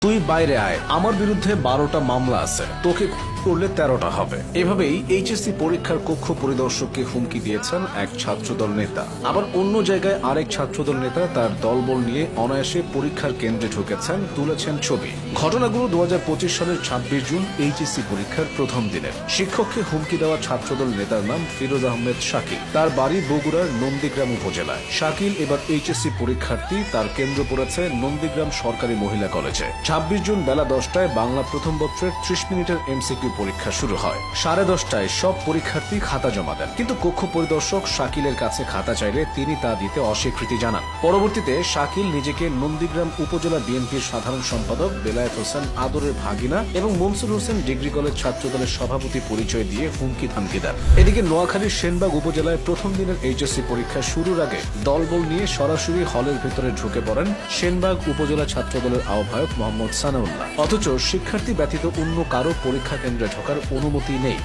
তুই বাইরে আয়, আমার বিরুদ্ধে 12টা মামলা আছে, তোকে করলে 13টা হবে। এভাবেই এইচএসসি পরীক্ষার কক্ষ পরিদর্শককে হুমকি দিয়েছেন এক ছাত্রদল নেতা। আবার অন্য জায়গায় আরেক ছাত্রদল নেতা তার দলবল নিয়ে অনায়াসে পরীক্ষার কেন্দ্রে ঢুকেছেন, তুলেছেন ছবি। ঘটনাগুলো 2025 সালের 26 জুন এইচএসসি পরীক্ষার প্রথম দিনের। শিক্ষককে হুমকি দেওয়া ছাত্রদল নেতার নাম ফিরোজ আহমেদ শাকিল। তার বাড়ি বগুড়ার নন্দীগ্রাম উপজেলায়। শাকিল এবার এইচএসসি পরীক্ষার্থী। তার কেন্দ্র পড়েছে নন্দীগ্রাম সরকারি মহিলা কলেজে। 26 জুন বেলা 10টায় বাংলা প্রথম পত্রের 30 মিনিটের এমসিকিউ পরীক্ষা শুরু হয়। 10:30টায় সব পরীক্ষার্থী খাতা জমা দেন, কিন্তু কক্ষ পরিদর্শক শাকিলের কাছে খাতা চাইলে তিনি তা দিতে অস্বীকৃতি জানান। পরবর্তীতে শাকিল নিজেকে নন্দীগ্রাম উপজেলা বিএনপির সাধারণ সম্পাদক বেলায়েত হোসেন আদরের ভাগিনা এবং মনসুর হোসেন ডিগ্রি কলেজ ছাত্রদলের সভাপতি পরিচয় দিয়ে হুমকি ধামকি দেন। এদিকে নোয়াখালীর সেনবাগ উপজেলায় প্রথম দিনের এইচএসসি পরীক্ষা শুরুর আগে দলবল নিয়ে সরাসরি হলের ভেতরে ঢুকে পড়েন সেনবাগ উপজেলা ছাত্রদলের আহ্বায়ক মোহাম্মদ সানাউল্লাহ। অথচ শিক্ষার্থী ব্যতীত অন্য কারো পরীক্ষা কেন্দ্রে ঢোকার অনুমতি নেই।